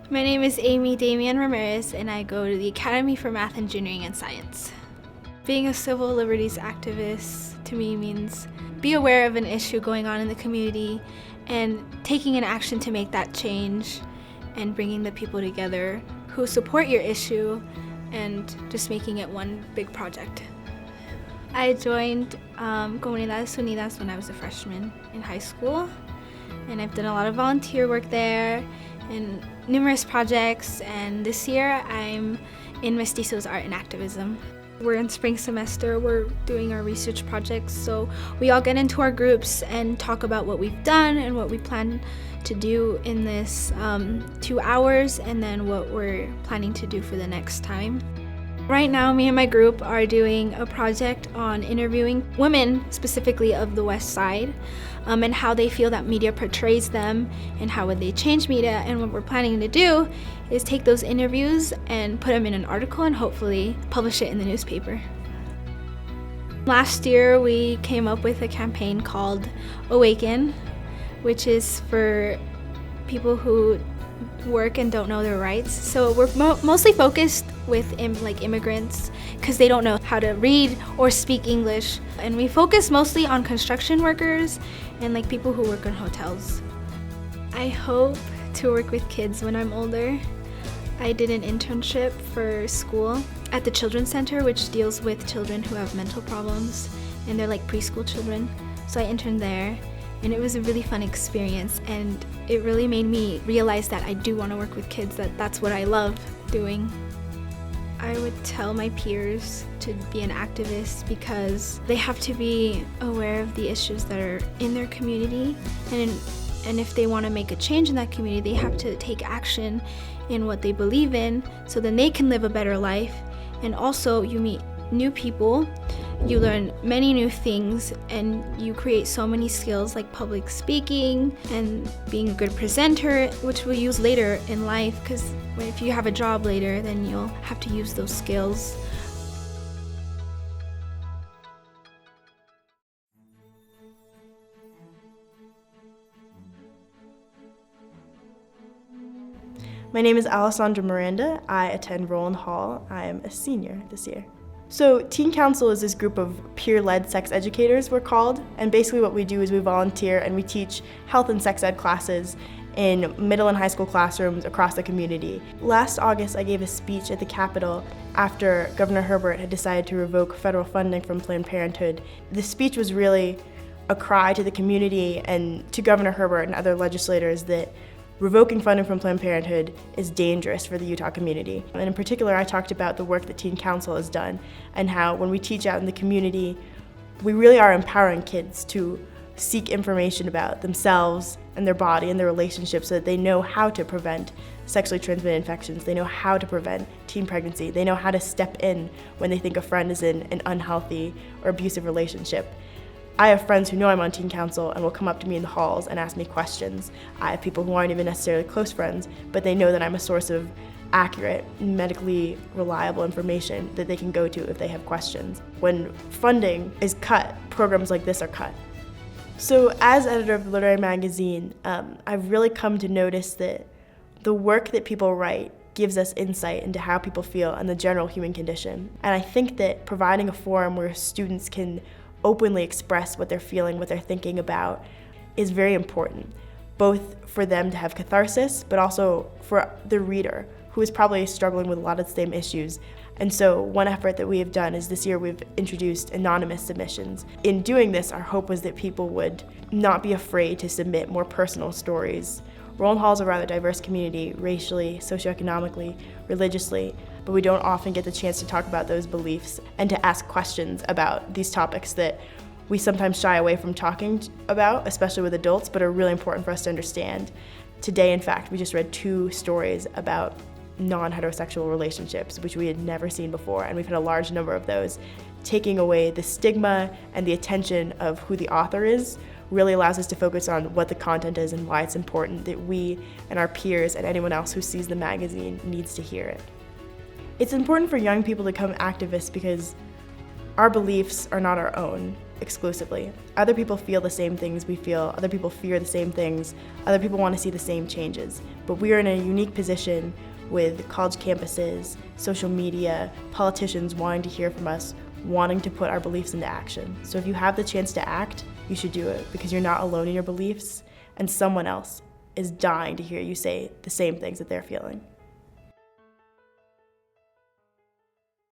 My name is Damien Ramirez, and I go to the Academy for Math, Engineering, and Science. Being a civil liberties activist to me means be aware of an issue going on in the community and taking an action to make that change and bringing the people together who support your issue and just making it one big project. I joined Comunidades Unidas when I was a freshman in high school, and I've done a lot of volunteer work there and numerous projects, and this year I'm in Mestizos Art and Activism. We're in spring semester, we're doing our research projects, so we all get into our groups and talk about what we've done and what we plan to do in this 2 hours, and then what we're planning to do for the next time. Right now, me and my group are doing a project on interviewing women, specifically of the West Side, and how they feel that media portrays them and how would they change media. And what we're planning to do is take those interviews and put them in an article and hopefully publish it in the newspaper. Last year, we came up with a campaign called Awaken, which is for people who work and don't know their rights. So we're mostly focused with immigrants because they don't know how to read or speak English, and we focus mostly on construction workers and people who work in hotels. I hope to work with kids when I'm older. I did an internship for school at the Children's Center, which deals with children who have mental problems, and they're like preschool children. So I interned there, and it was a really fun experience, and it really made me realize that I do want to work with kids, that's what I love doing. I would tell my peers to be an activist because they have to be aware of the issues that are in their community, and if they want to make a change in that community, they have to take action in what they believe in so then they can live a better life. And also you meet new people, you learn many new things, and you create so many skills like public speaking and being a good presenter, which we'll use later in life, because if you have a job later, then you'll have to use those skills. My name is Alessandra Miranda. I attend Rowland Hall. I am a senior this year. So Teen Council is this group of peer-led sex educators, we're called, and basically what we do is we volunteer and we teach health and sex ed classes in middle and high school classrooms across the community. Last August, I gave a speech at the Capitol after Governor Herbert had decided to revoke federal funding from Planned Parenthood. The speech was really a cry to the community and to Governor Herbert and other legislators that revoking funding from Planned Parenthood is dangerous for the Utah community. And in particular, I talked about the work that Teen Council has done and how when we teach out in the community, we really are empowering kids to seek information about themselves and their body and their relationships so that they know how to prevent sexually transmitted infections, they know how to prevent teen pregnancy, they know how to step in when they think a friend is in an unhealthy or abusive relationship. I have friends who know I'm on Teen Council and will come up to me in the halls and ask me questions. I have people who aren't even necessarily close friends, but they know that I'm a source of accurate, medically reliable information that they can go to if they have questions. When funding is cut, programs like this are cut. So as editor of the literary magazine, I've really come to notice that the work that people write gives us insight into how people feel and the general human condition. And I think that providing a forum where students can openly express what they're feeling, what they're thinking about, is very important, both for them to have catharsis, but also for the reader, who is probably struggling with a lot of the same issues. And so one effort that we have done is this year we've introduced anonymous submissions. In doing this, our hope was that people would not be afraid to submit more personal stories. Rowland Hall is a rather diverse community, racially, socioeconomically, religiously, but we don't often get the chance to talk about those beliefs and to ask questions about these topics that we sometimes shy away from talking about, especially with adults, but are really important for us to understand. Today, in fact, we just read 2 stories about non-heterosexual relationships, which we had never seen before, and we've had a large number of those. Taking away the stigma and the attention of who the author is really allows us to focus on what the content is and why it's important that we and our peers and anyone else who sees the magazine needs to hear it. It's important for young people to become activists because our beliefs are not our own. exclusively. Other people feel the same things we feel, other people fear the same things, other people want to see the same changes. But we are in a unique position with college campuses, social media, politicians wanting to hear from us, wanting to put our beliefs into action. So if you have the chance to act, you should do it, because you're not alone in your beliefs, and someone else is dying to hear you say the same things that they're feeling.